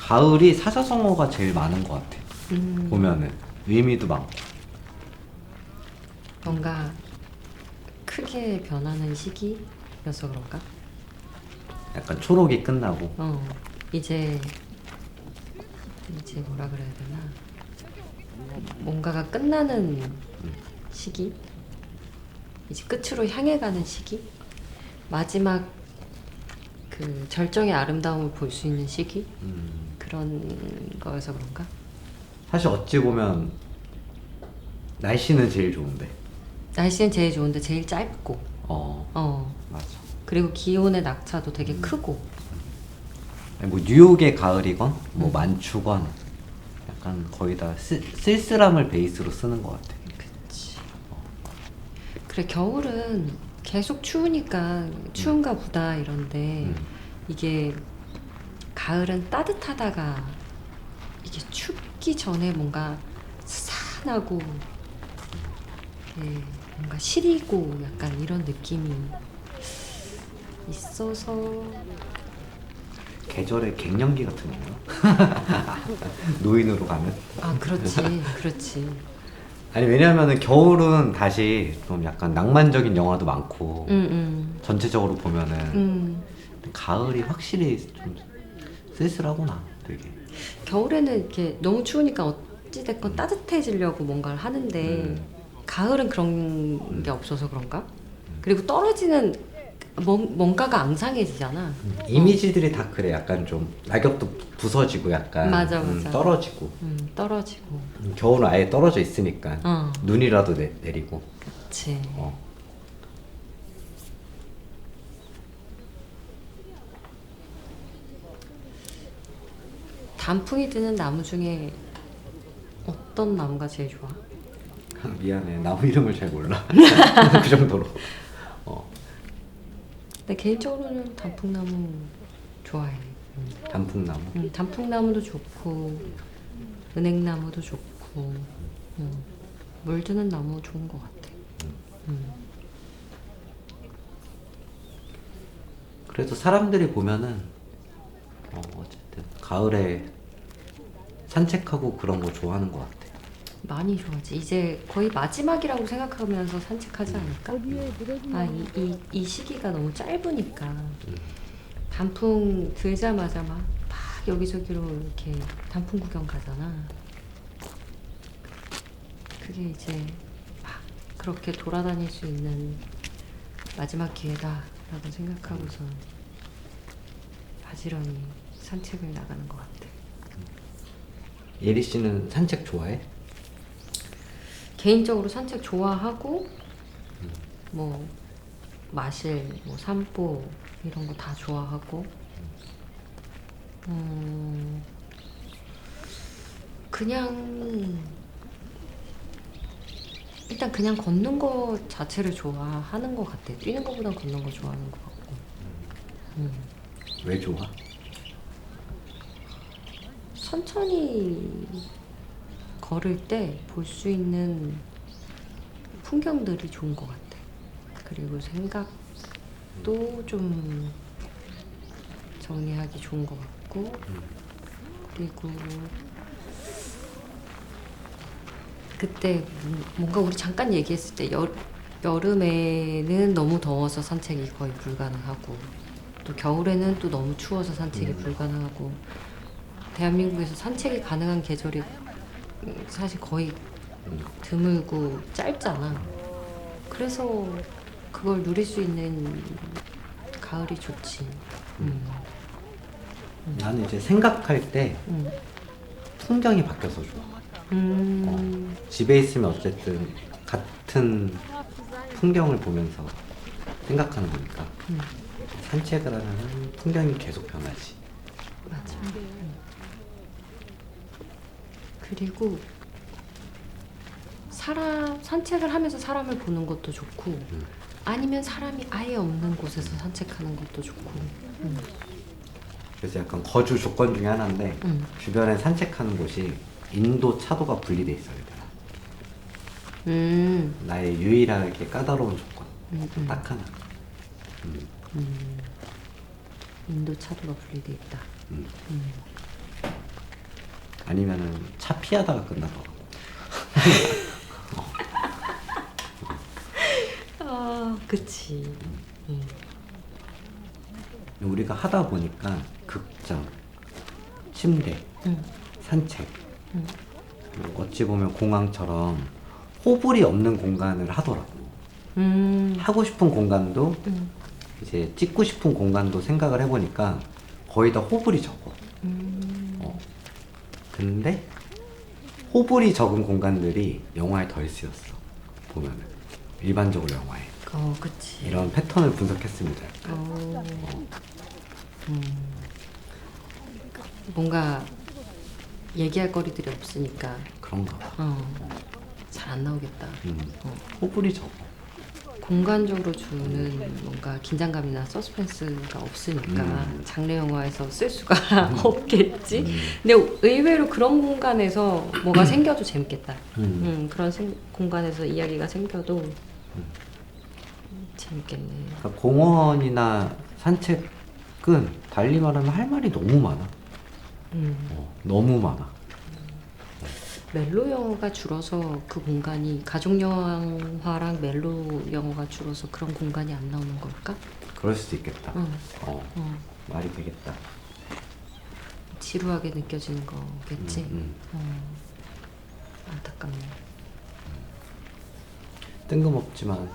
가을이 사자성어가 제일 많은 것 같아. 보면은 의미도 많고. 뭔가 크게 변하는 시기여서 그런가? 약간 초록이 끝나고. 이제 뭐라 그래야 되나? 뭔가가 끝나는 시기? 이제 끝으로 향해 가는 시기? 마지막 그 절정의 아름다움을 볼 수 있는 시기? 그런 거여서 그런가? 사실 어찌 보면 날씨는 제일 좋은데. 날씨는 제일 좋은데 제일 짧고 맞아. 그리고 기온의 낙차도 되게 크고 아니, 뭐 뉴욕의 가을이건 뭐 만추건 약간 거의 다 쓸쓸함을 베이스로 쓰는 것 같아. 그치. 그래 겨울은 계속 추우니까 추운가 보다 이런데 이게 가을은 따뜻하다가 이게 춥기 전에 뭔가 스산하고 뭔가 시리고 약간 이런 느낌이 있어서 계절의 갱년기 같은 건가? 노인으로 가면? 그렇지. 아니 왜냐면은 겨울은 다시 좀 약간 낭만적인 영화도 많고 전체적으로 보면은 가을이 확실히 좀 쓸쓸하구나 되게. 겨울에는 이렇게 너무 추우니까 어찌됐건 따뜻해지려고 뭔가를 하는데 가을은 그런 게 없어서 그런가? 그리고 떨어지는 뭔가가 앙상해지잖아. 이미지들이 다 그래. 약간 좀 낙엽도 부서지고 약간 맞아. 떨어지고. 떨어지고. 겨울은 아예 떨어져 있으니까 눈이라도 내리고. 그치. 단풍이 드는 나무 중에 어떤 나무가 제일 좋아? 미안해, 나무 이름을 잘 몰라. 그 정도로. 내 개인적으로는 단풍나무 좋아해. 단풍나무. 단풍나무도 좋고 은행나무도 좋고 물드는 나무 좋은 것 같아. 그래도 사람들이 보면은 어쨌든 가을에 산책하고 그런 거 좋아하는 것 같아. 많이 좋아하지. 이제 거의 마지막이라고 생각하면서 산책하지 않을까? 이 시기가 너무 짧으니까 단풍 들자마자 막 여기저기로 이렇게 단풍 구경 가잖아. 그게 이제 막 그렇게 돌아다닐 수 있는 마지막 기회다라고 생각하고서 바지런히 산책을 나가는 것 같아. 예리 씨는 산책 좋아해? 개인적으로 산책 좋아하고 뭐 마실, 뭐 산보 이런 거 다 좋아하고 그냥 일단 그냥 걷는 거 자체를 좋아하는 것 같아. 뛰는 거보단 걷는 거 좋아하는 것 같고. 왜 좋아? 천천히 걸을 때 볼 수 있는 풍경들이 좋은 것 같아. 그리고 생각도 좀 정리하기 좋은 것 같고, 그리고 그때 뭔가 우리 잠깐 얘기했을 때 여름에는 너무 더워서 산책이 거의 불가능하고 또 겨울에는 또 너무 추워서 산책이 불가능하고 대한민국에서 산책이 가능한 계절이 사실 거의 드물고 짧잖아. 그래서 그걸 누릴 수 있는 가을이 좋지. 나는 이제 생각할 때 풍경이 바뀌어서 좋아. 집에 있으면 어쨌든 같은 풍경을 보면서 생각하는 거니까 산책을 하면 풍경이 계속 변하지. 맞아. 그리고 산책을 하면서 사람을 보는 것도 좋고 아니면 사람이 아예 없는 곳에서 산책하는 것도 좋고 그래서 약간 거주 조건 중에 하나인데 주변에 산책하는 곳이 인도 차도가 분리돼 있어야 돼. 나의 유일하게 까다로운 조건. 딱 하나. 인도 차도가 분리돼 있다. 아니면은 차 피하다가 끝나더라고. 아, 그치. 우리가 하다 보니까 극장, 침대, 응. 산책, 응. 그리고 어찌 보면 공항처럼 호불이 없는 공간을 하더라고. 하고 싶은 공간도 음. 이제 찍고 싶은 공간도 생각을 해보니까 거의 다 호불이 적어. 근데 호불이 적은 공간들이 영화에 덜 쓰였어. 보면은 일반적으로 영화에 그치. 이런 패턴을 분석했습니다. 뭔가 얘기할 거리들이 없으니까 그런가 봐. 잘 안 나오겠다. 호불이 적어. 공간적으로 주는 뭔가 긴장감이나 서스펜스가 없으니까 장르 영화에서 쓸 수가 없겠지. 근데 의외로 그런 공간에서 뭐가 생겨도 재밌겠다. 그런 공간에서 이야기가 생겨도 재밌겠네. 그러니까 공원이나 산책은 달리 말하면 할 말이 너무 많아. 너무 많아. 멜로 영화가 줄어서 그 공간이 가족 영화랑 멜로 영화가 줄어서 그런 공간이 안 나오는 걸까? 그럴 수도 있겠다. 응. 말이 되겠다. 지루하게 느껴지는 거겠지. 안타깝네. 뜬금없지만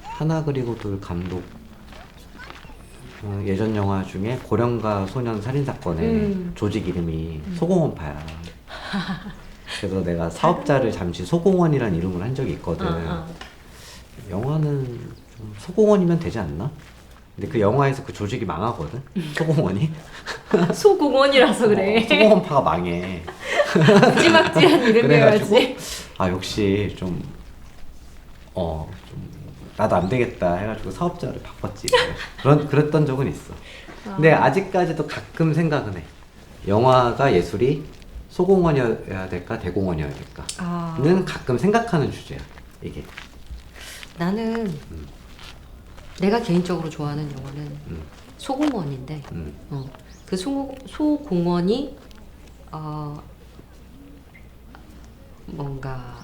하나 그리고 둘 감독 예전 영화 중에 고령가 소년 살인사건의 조직 이름이 소공원파야. 그래서 내가 사업자를 잠시 소공원이라는 이름을 한 적이 있거든. 영화는 좀 소공원이면 되지 않나? 근데 그 영화에서 그 조직이 망하거든. 소공원이. 소공원이라서 그래. 소공원파가 망해. 무지막지한 이름이어야지. 아 역시 좀 나도 안 되겠다 해가지고 사업자를 바꿨지. 그랬던 적은 있어. 근데 아직까지도 가끔 생각은 해. 영화가 예술이 소공원이어야 될까 대공원이어야 될까는 가끔 생각하는 주제야 이게. 나는 내가 개인적으로 좋아하는 영화는 소공원인데 그 소공원이 뭔가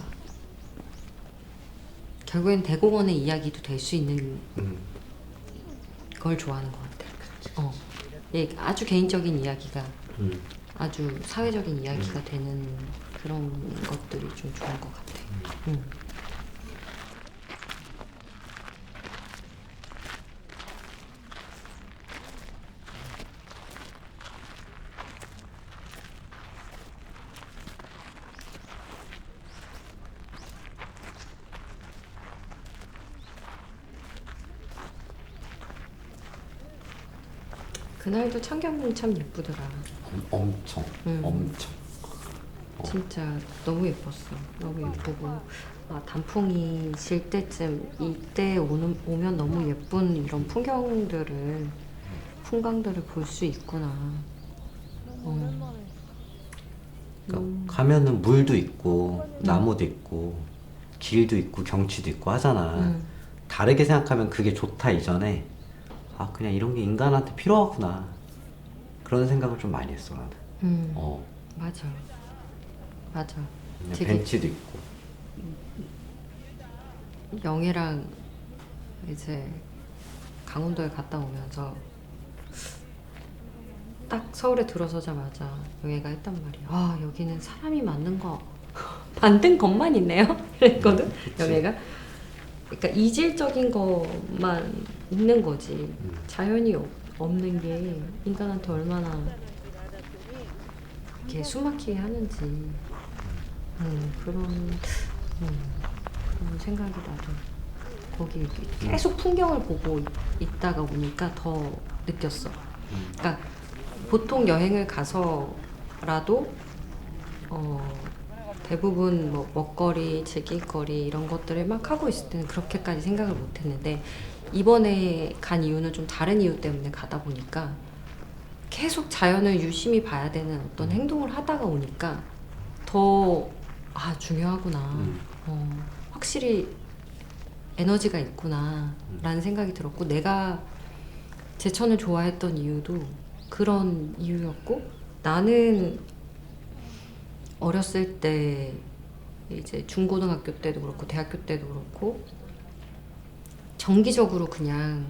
결국엔 대공원의 이야기도 될 수 있는 걸 좋아하는 것 같아. 예, 아주 개인적인 이야기가 아주 사회적인 이야기가 되는 그런 것들이 좀 좋은 것 같아. 그날도 창경궁 참 예쁘더라. 엄청. 진짜 너무 예뻤어. 너무 예쁘고 단풍이 질 때쯤 이때 오면 너무 예쁜 이런 풍경들을 볼 수 있구나. 그러니까 가면은 물도 있고 나무도 있고 길도 있고 경치도 있고 하잖아. 다르게 생각하면 그게 좋다 이전에 그냥 이런 게 인간한테 필요하구나 그런 생각을 좀 많이 했어 나는. 맞아. 그냥 되게 벤치도 있고. 영애랑 이제 강원도에 갔다 오면서 딱 서울에 들어서자마자 영애가 했단 말이야. 여기는 사람이 만든 것만 있네요. 그랬거든. 영애가. 그러니까 이질적인 것만 있는 거지. 자연이 없는 게 인간한테 얼마나 이렇게 숨막히게 하는지 그런 생각이 나도 거기 계속 풍경을 보고 있다가 오니까 더 느꼈어. 그러니까 보통 여행을 가서라도 대부분 뭐 먹거리, 즐길거리 이런 것들을 막 하고 있을 때는 그렇게까지 생각을 못 했는데 이번에 간 이유는 좀 다른 이유 때문에 가다 보니까 계속 자연을 유심히 봐야 되는 어떤 행동을 하다가 오니까 더 중요하구나. 확실히 에너지가 있구나 라는 생각이 들었고 내가 제천을 좋아했던 이유도 그런 이유였고 나는 어렸을 때 이제 중고등학교 때도 그렇고 대학교 때도 그렇고 정기적으로 그냥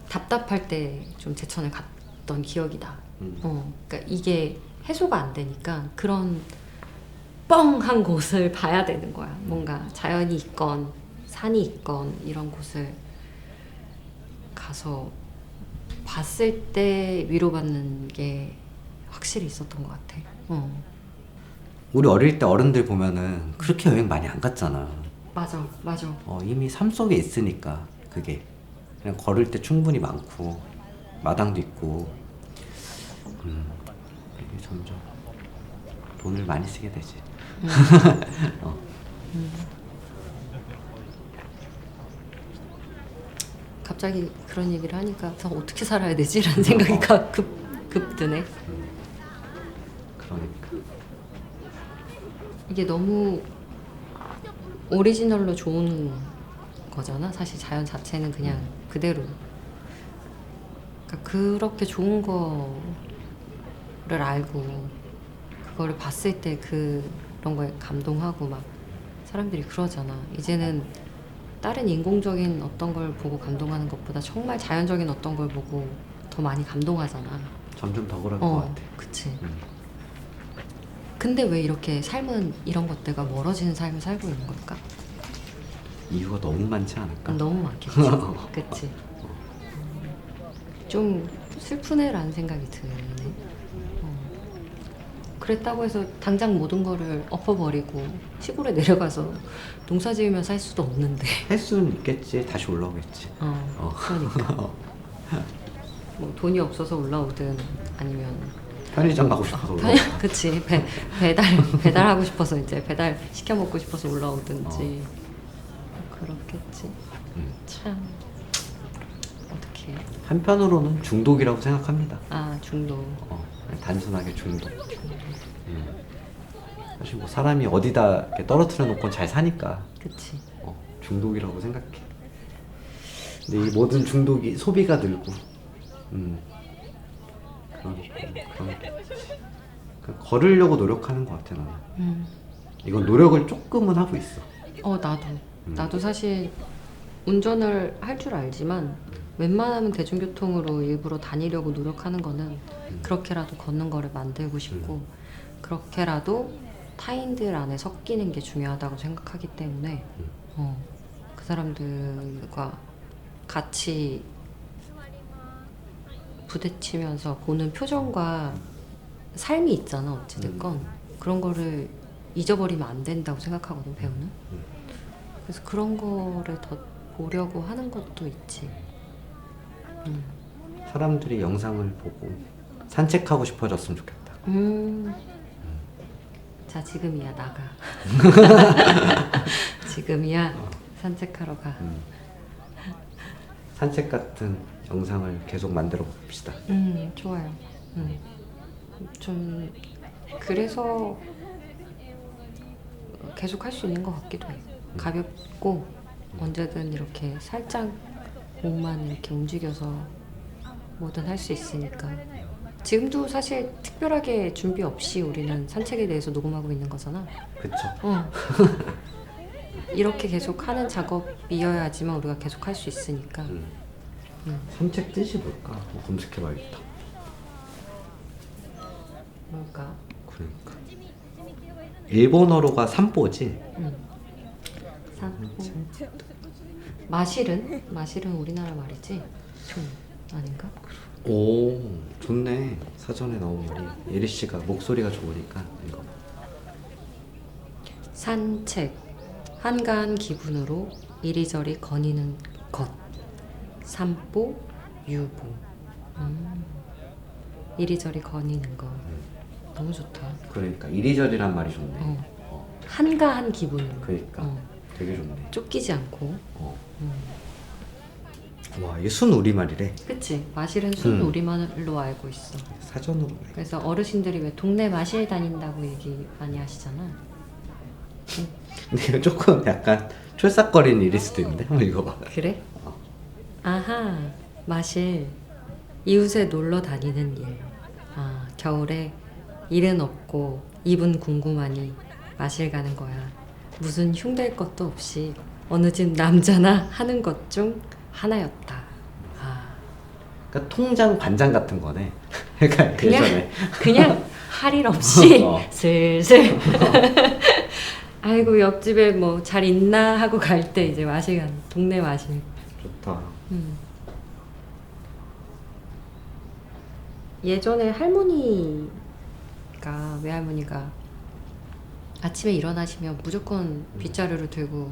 답답할 때 좀 제천을 갔던 기억이다. 그러니까 이게 해소가 안 되니까 그런 뻥한 곳을 봐야 되는 거야. 뭔가 자연이 있건 산이 있건 이런 곳을 가서 봤을 때 위로받는 게 확실히 있었던 것 같아. 우리 어릴 때 어른들 보면은 그렇게 여행 많이 안 갔잖아. 맞아. 이미 삶 속에 있으니까 그게 그냥 걸을 때 충분히 많고 마당도 있고 이게 점점 돈을 많이 쓰게 되지. 갑자기 그런 얘기를 하니까 저 어떻게 살아야 되지? 라는 생각이 급 드네. 그러니까 이게 너무 오리지널로 좋은 거잖아. 사실 자연 자체는 그냥 그대로. 그러니까 그렇게 좋은 거를 알고 그거를 봤을 때 그런 거에 감동하고 막 사람들이 그러잖아. 이제는 다른 인공적인 어떤 걸 보고 감동하는 것보다 정말 자연적인 어떤 걸 보고 더 많이 감동하잖아. 점점 더 그럴 것 같아. 그치. 근데 왜 이렇게 삶은 이런 것들과 멀어지는 삶을 살고 있는 걸까? 이유가 너무 많지 않을까? 너무 많겠지. 그치. 좀 슬프네라는 생각이 드네. 그랬다고 해서 당장 모든 거를 엎어버리고 시골에 내려가서 농사 지으며 살 수도 없는데. 할 수는 있겠지. 다시 올라오겠지. 그러니까. 뭐 돈이 없어서 올라오든 아니면 편의점 가고 싶어서 올라오고. 그치. 배달하고 싶어서 이제 배달 시켜 먹고 싶어서 올라오든지 그렇겠지. 참 어떡해. 한편으로는 중독이라고 생각합니다. 중독. 단순하게 중독. 사실 뭐 사람이 어디다 이렇게 떨어뜨려 놓고 잘 사니까 그치. 중독이라고 생각해. 근데 이 모든 중독이 소비가 늘고 그런 게 걸으려고 노력하는 것 같아 나는. 이건 노력을 조금은 하고 있어. 나도 사실 운전을 할 줄 알지만 웬만하면 대중교통으로 일부러 다니려고 노력하는 거는 그렇게라도 걷는 거를 만들고 싶고 그렇게라도 타인들 안에 섞이는 게 중요하다고 생각하기 때문에 그 사람들과 같이 부딪히면서 보는 표정과 삶이 있잖아. 어찌됐건 그런 거를 잊어버리면 안 된다고 생각하거든. 배우는. 그래서 그런 거를 더 보려고 하는 것도 있지. 사람들이 영상을 보고 산책하고 싶어졌으면 좋겠다. 자, 지금이야 나가. 지금이야 산책하러 가. 산책 같은 영상을 계속 만들어 봅시다. 좋아요. 좀 그래서 계속 할 수 있는 것 같기도 해. 가볍고 언제든 이렇게 살짝 몸만 이렇게 움직여서 뭐든 할 수 있으니까. 지금도 사실 특별하게 준비 없이 우리는 산책에 대해서 녹음하고 있는 거잖아. 그쵸? 이렇게 계속 하는 작업이어야지만 우리가 계속 할 수 있으니까. 산책 뜻이 뭘까? 검색해봐야겠다. 뭘까? 그러니까 일본어로가 산보지? 산보. 마실은 우리나라 말이지? 아닌가? 오, 좋네. 사전에 나온 말이. 예리 씨가 목소리가 좋으니까 이거. 산책, 한가한 기분으로 이리저리 거니는 것. 산보, 유보. 이리저리 거니는 거. 너무 좋다. 그러니까 이리저리란 말이 좋네. 한가한 기분으로. 그러니까 되게 좋네. 쫓기지 않고. 와, 이게 순 우리말이래. 그치? 마실은 순 우리말로 알고 있어. 사전으로. 그래서 어르신들이 왜 동네 마실 다닌다고 얘기 많이 하시잖아. 근데 이거 조금 약간 촐싹거리는 일일 수도 있는데 한번 읽어봐. 그래? 아하, 마실. 이웃에 놀러 다니는 일. 겨울에 일은 없고 입은 궁금하니 마실 가는 거야. 무슨 흉될 것도 없이 어느 집 남자나 하는 것 중 하나였다. 아, 그러니까 통장 반장 같은 거네. 그러니까 그냥 예전에 그냥 할 일 없이 어. 슬슬 아이고 옆집에 뭐 잘 있나 하고 갈 때 이제 마실 가는 동네 마실. 좋다. 예전에 할머니가 외할머니가 아침에 일어나시면 무조건 빗자루를 들고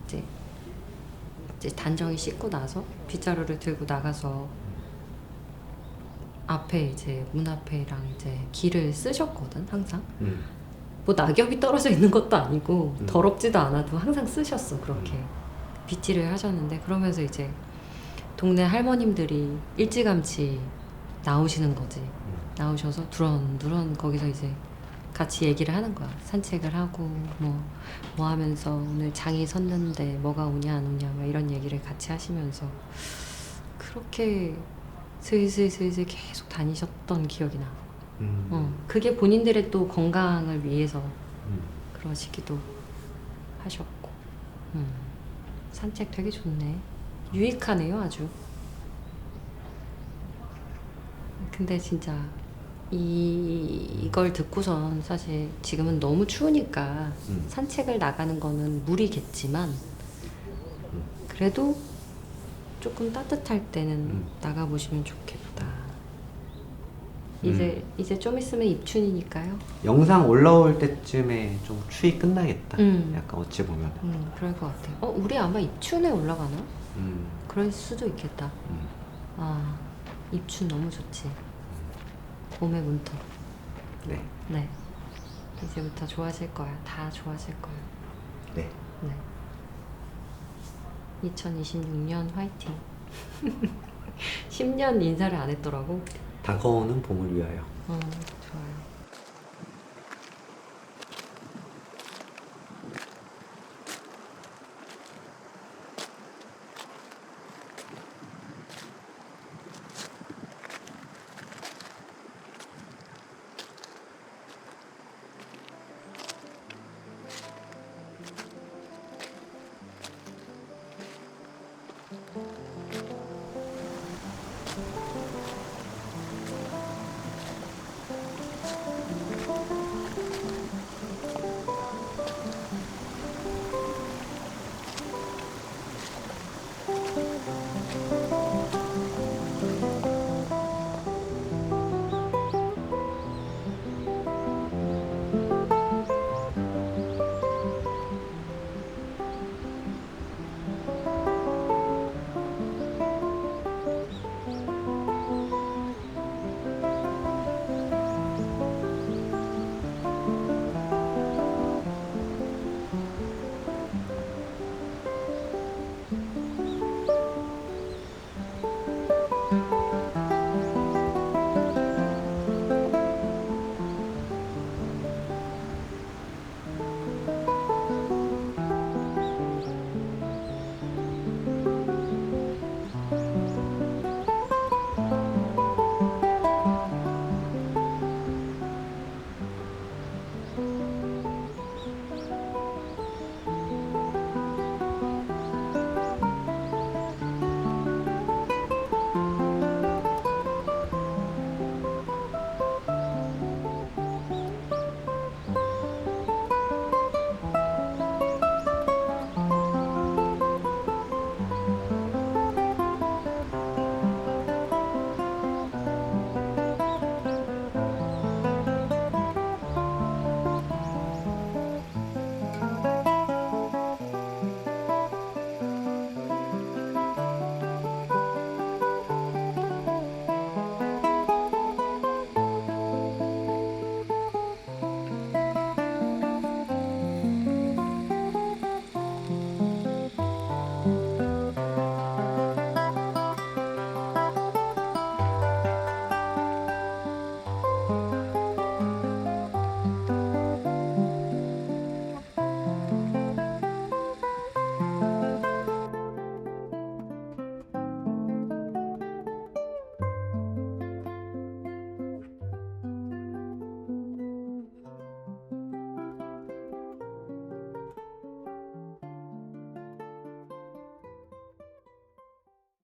이제 단정히 씻고 나서 빗자루를 들고 나가서 앞에 이제 문 앞에랑 이제 길을 쓰셨거든 항상. 뭐 낙엽이 떨어져 있는 것도 아니고 더럽지도 않아도 항상 쓰셨어 그렇게 빗질을 하셨는데 그러면서 이제 동네 할머님들이 일찌감치 나오시는 거지. 나오셔서 두런두런 거기서 이제 같이 얘기를 하는 거야. 산책을 하고 뭐 하면서 오늘 장이 섰는데 뭐가 오냐 안 오냐 막 이런 얘기를 같이 하시면서 그렇게 슬슬 계속 다니셨던 기억이 나. 그게 본인들의 또 건강을 위해서 그러시기도 하셨고. 산책 되게 좋네. 유익하네요, 아주. 근데 진짜 이걸 듣고선 사실 지금은 너무 추우니까 산책을 나가는 거는 무리겠지만 그래도 조금 따뜻할 때는 나가보시면 좋겠다. 이제 좀 있으면 입춘이니까요. 영상 올라올 때쯤에 좀 추위 끝나겠다. 약간 어찌 보면. 그럴 것 같아요. 우리 아마 입춘에 올라가나? 그럴 수도 있겠다. 아, 입춘 너무 좋지. 봄의 문턱. 네. 네. 이제부터 좋아질 거야. 다 좋아질 거야. 네. 네. 2026년 화이팅. 10년 인사를 안 했더라고. 다가오는 봄을 위하여. 좋아요.